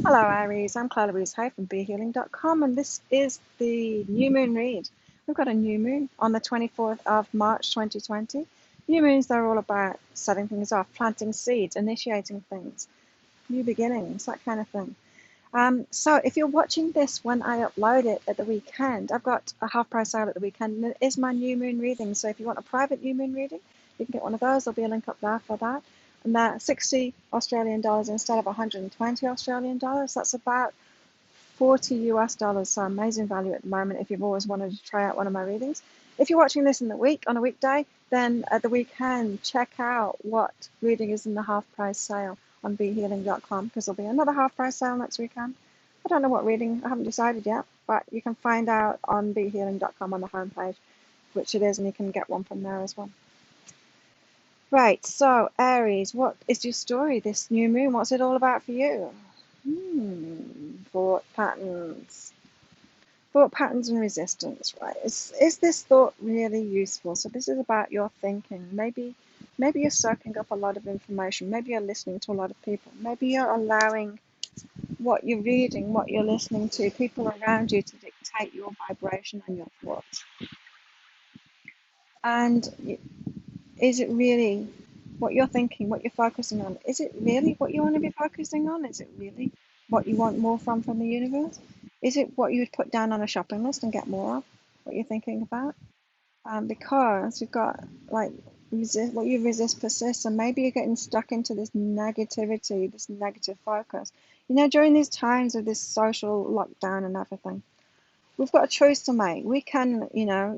Hello, Aries. I'm Claire Hay from BeHealing.com, and this is the new moon read. We've got a new moon on the 24th of March 2020. New moons, they're all about setting things off, planting seeds, initiating things, new beginnings, that kind of thing. So if you're watching this when I upload it at the weekend, I've got a half price sale at the weekend, and it is my new moon reading. So if you want a private new moon reading, you can get one of those. There'll be a link up there for that. And that's 60 Australian dollars instead of 120 Australian dollars. That's about 40 US dollars. So amazing value at the moment if you've always wanted to try out one of my readings. If you're watching this in the week, on a weekday, then at the weekend, check out what reading is in the half price sale on BeHealing.com because there'll be another half price sale next weekend. I don't know what reading, I haven't decided yet, but you can find out on BeHealing.com on the homepage which it is, and you can get one from there as well. Right, so Aries, what is your story this new moon? What's it all about for you? Thought patterns. Thought patterns and resistance, right? Is this thought really useful? So this is about your thinking. Maybe you're soaking up a lot of information. Maybe you're listening to a lot of people. Maybe you're allowing what you're reading, what you're listening to, people around you to dictate your vibration and your thoughts. And is it really what you're thinking, what you're focusing on? Is it really what you want to be focusing on? Is it really what you want more from the universe? Is it what you would put down on a shopping list and get more of? What you're thinking about? Because you've got like what you resist persists, and maybe you're getting stuck into this negativity, this negative focus. During these times of this social lockdown and everything, we've got a choice to make. We can,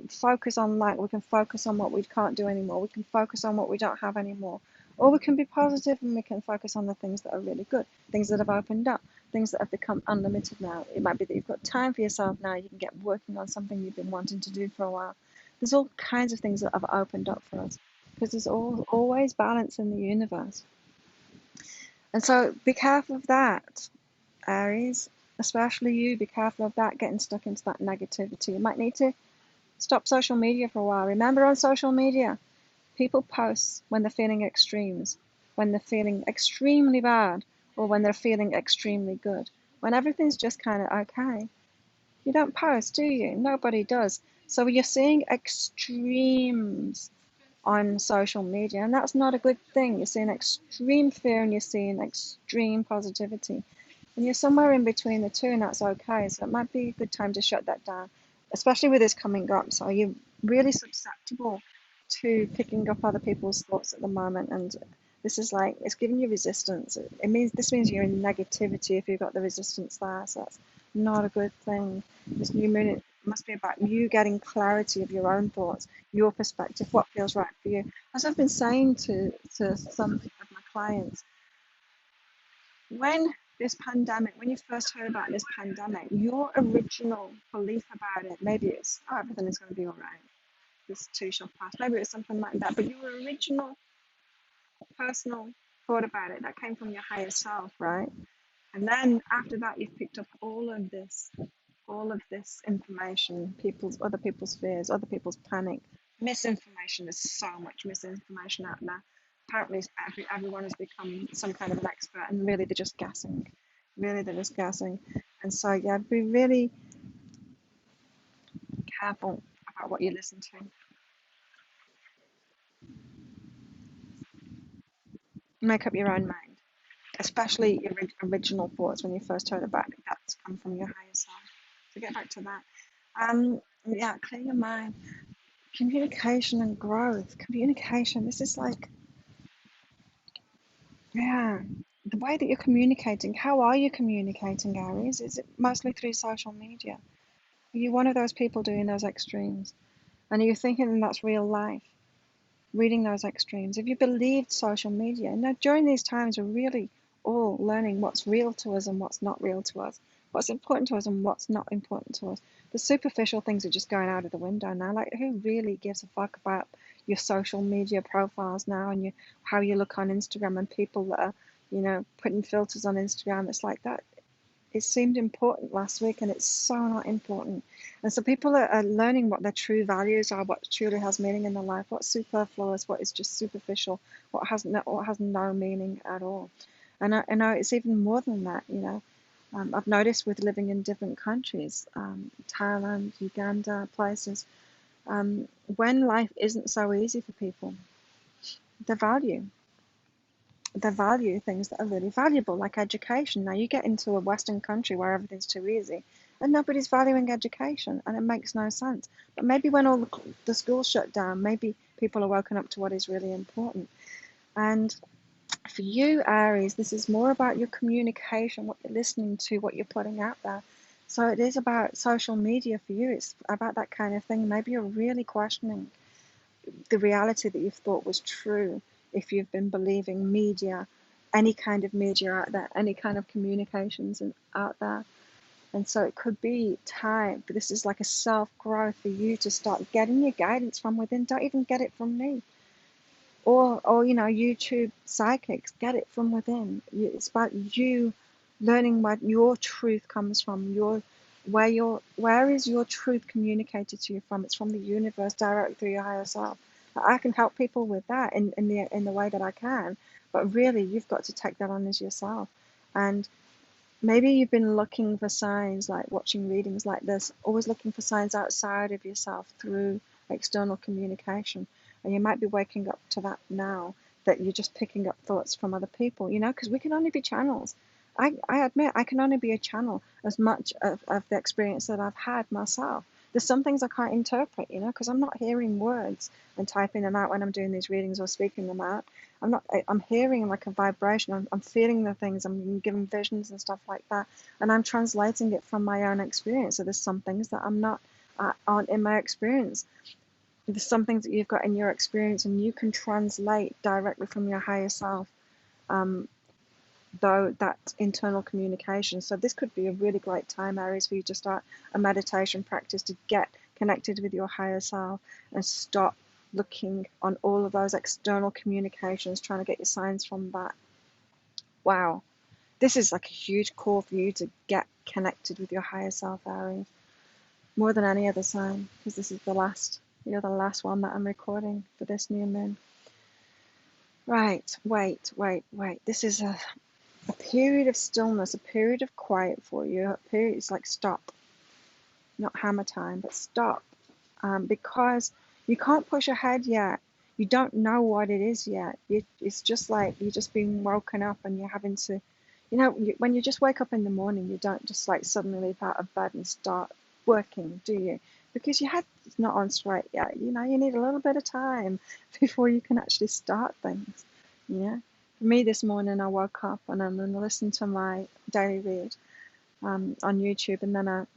focus on we can focus on what we can't do anymore. We can focus on what we don't have anymore. Or we can be positive and we can focus on the things that are really good, things that have opened up, things that have become unlimited now. It might be that you've got time for yourself now. You can get working on something you've been wanting to do for a while. There's all kinds of things that have opened up for us because there's always balance in the universe. And so be careful of that, Aries, especially you, be careful of that, getting stuck into that negativity. You might need to stop social media for a while. Remember, on social media, people post when they're feeling extremes, when they're feeling extremely bad, or when they're feeling extremely good. When everything's just kind of okay, you don't post, do you? Nobody does. So you're seeing extremes on social media, and that's not a good thing. You're seeing extreme fear and you're seeing extreme positivity. And you're somewhere in between the two, and that's okay. So it might be a good time to shut that down, especially with this coming up. So you're really susceptible to picking up other people's thoughts at the moment, and this is like it's giving you resistance. This means you're in negativity if you've got the resistance there. So that's not a good thing. This new moon, it must be about you getting clarity of your own thoughts, your perspective, what feels right for you. As I've been saying to some of my clients, when you first heard about this pandemic, your original belief about it, maybe it's, oh, everything is going to be all right, this too shall pass, maybe it's something like that, but your original personal thought about it, that came from your higher self, right? And then after that, you've picked up all of this information, other people's fears, other people's panic, misinformation. There's so much misinformation out there. Apparently, everyone has become some kind of an expert, and really they're just guessing. Really, they're just guessing. And so, yeah, be really careful about what you listen to. Make up your own mind, especially your original thoughts when you first heard about it. That's come from your higher self. So get back to that. Yeah, clear your mind. Communication and growth. Communication. This is like, yeah, the way that you're communicating. How are you communicating, Aries? Is it mostly through social media? Are you one of those people doing those extremes? And are you thinking that's real life? Reading those extremes. Have you believed social media? Now, during these times, we're really all learning what's real to us and what's not real to us, what's important to us and what's not important to us. The superficial things are just going out of the window now. Like, who really gives a fuck about your social media profiles now and how you look on Instagram and people that are, putting filters on Instagram? It's like that. It seemed important last week and it's so not important. And so people are learning what their true values are, what truly has meaning in their life, what's superfluous, what is just superficial, what has no meaning at all. And I know it's even more than that. I've noticed with living in different countries, Thailand, Uganda, places, when life isn't so easy for people, they value they value things that are really valuable, like education. Now you get into a Western country where everything's too easy, and nobody's valuing education, and it makes no sense. But maybe when all the schools shut down, maybe people are woken up to what is really important. And for you, Aries, this is more about your communication, what you're listening to, what you're putting out there. So it is about social media for you. It's about that kind of thing. Maybe you're really questioning the reality that you've thought was true if you've been believing media, any kind of media out there, any kind of communications out there. And so it could be time, but this is like a self growth for you to start getting your guidance from within. Don't even get it from me or YouTube psychics. Get it from within. It's about you learning where your truth comes from. Where is your truth communicated to you from? It's from the universe, directly through your higher self. I can help people with that in the way that I can, but really you've got to take that on as yourself. And maybe you've been looking for signs, like watching readings like this, always looking for signs outside of yourself through external communication. And you might be waking up to that now, that you're just picking up thoughts from other people, because we can only be channels. I admit I can only be a channel as much of the experience that I've had myself. There's some things I can't interpret, because I'm not hearing words and typing them out when I'm doing these readings or speaking them out. I'm hearing like a vibration. I'm feeling the things. I'm given visions and stuff like that, and I'm translating it from my own experience. So there's some things that I'm not aren't in my experience. There's some things that you've got in your experience, and you can translate directly from your higher self. Um, though that internal communication. So this could be a really great time, Aries, for you to start a meditation practice to get connected with your higher self and stop looking on all of those external communications, trying to get your signs from that. Wow. This is like a huge call for you to get connected with your higher self, Aries, more than any other sign, because this is the last, you're the last one that I'm recording for this new moon. Right, wait. This is a period of stillness, a period of quiet for you. A period is like stop, not hammer time, but stop, because you can't push ahead yet. You don't know what it is yet. It's just like you're just being woken up and you're having to, when you just wake up in the morning, you don't just like suddenly leap out of bed and start working, do you? Because your head's not on straight yet. You need a little bit of time before you can actually start things. Yeah. For me, this morning I woke up and I'm going to listen to my daily read on YouTube, and then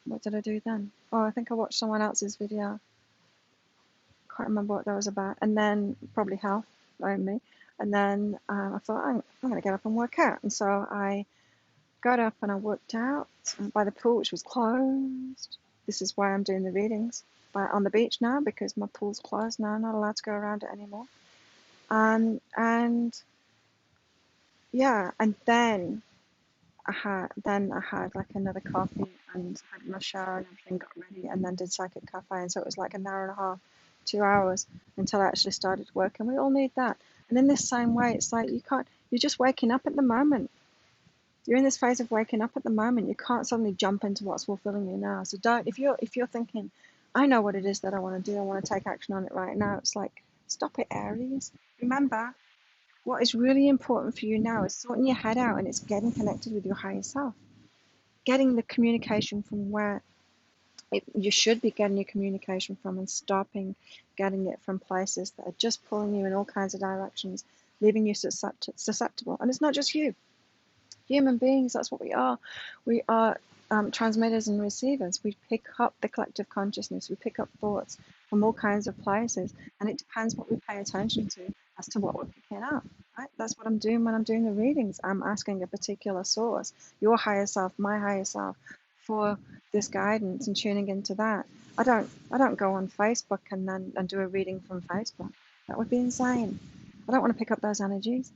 what did I do then? Oh, I think I watched someone else's video. Can't remember what that was about. And then probably health, only. And then I thought I'm going to get up and work out. And so I got up and I worked out by the pool, which was closed. This is why I'm doing the readings on the beach now, because my pool's closed now. I'm not allowed to go around it anymore. And yeah, and I had like another coffee and had my shower and everything, got ready, and then did psychic cafe. And so it was like an hour and a half, 2 hours until I actually started working. We all need that. And in this same way, it's like you're just waking up at the moment. You're in this phase of waking up at the moment. You can't suddenly jump into what's fulfilling you now. So don't, if you're thinking, I know what it is that I want to do, I want to take action on it right now. It's like, stop it, Aries. Remember, what is really important for you now is sorting your head out, and it's getting connected with your higher self, getting the communication from where you should be getting your communication from, and stopping getting it from places that are just pulling you in all kinds of directions, leaving you susceptible. And it's not just you. Human beings, that's what we are. We are transmitters and receivers. We pick up the collective consciousness. We pick up thoughts from all kinds of places, and it depends what we pay attention to as to what we're picking up. Right? That's what I'm doing when I'm doing the readings. I'm asking a particular source, your higher self, my higher self, for this guidance and tuning into that. I don't go on Facebook and do a reading from Facebook. That would be insane. I don't want to pick up those energies.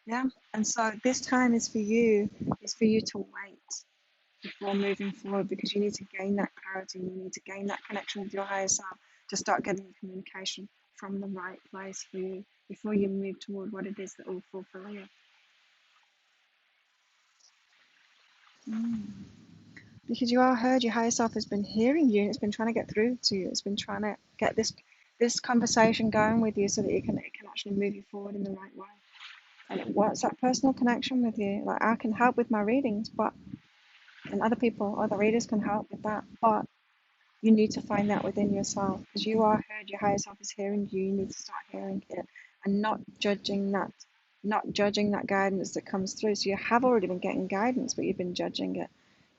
Yeah. And so this time is for you to wait before moving forward, because you need to gain that clarity. You need to gain that connection with your higher self to start getting the communication from the right place for you before you move toward what it is that will fulfill you. Mm. Because you are heard, your higher self has been hearing you, and it's been trying to get through to you. It's been trying to get this conversation going with you so that it can actually move you forward in the right way. And it wants that personal connection with you. Like I can help with my readings, but and other people, other readers can help with that. But you need to find that within yourself because you are heard, your higher self is hearing you. You need to start hearing it and not judging that guidance that comes through. So you have already been getting guidance, but you've been judging it.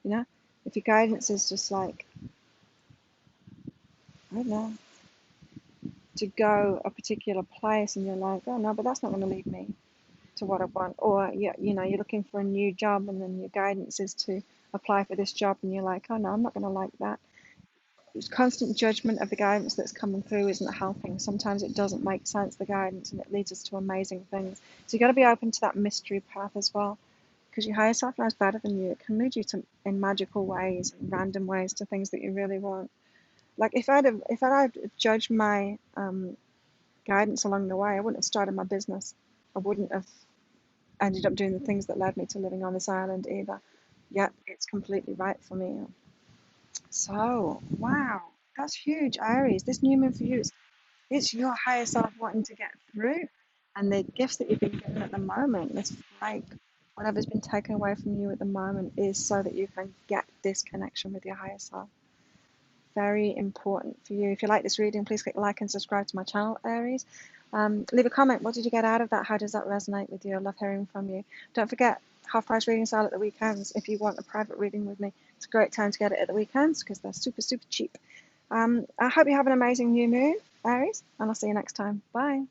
You know, if your guidance is just like, I don't know, to go a particular place and you're like, oh no, but that's not going to lead me to what I want. Or you know, you're looking for a new job and then your guidance is to apply for this job and you're like, oh no, I'm not going to like that. Constant judgment of the guidance that's coming through isn't helping. Sometimes it doesn't make sense, the guidance, and it leads us to amazing things. So you got to be open to that mystery path as well, because your higher self knows better than you. It can lead you to in magical ways, and random ways to things that you really want. Like if I'd have judged my guidance along the way, I wouldn't have started my business. I wouldn't have ended up doing the things that led me to living on this island either. Yet it's completely right for me. So, wow, that's huge, Aries. This new moon for you is it's your higher self wanting to get through, and the gifts that you've been given at the moment. It's like whatever's been taken away from you at the moment is so that you can get this connection with your higher self. Very important for you. If you like this reading, please click like and subscribe to my channel, Aries. Leave a comment. What did you get out of that? How does that resonate with you? I love hearing from you. Don't forget, half price reading sale at the weekends. If you want a private reading with me, it's a great time to get it at the weekends because they're super, super cheap. I hope you have an amazing new moon, Aries, and I'll see you next time. Bye.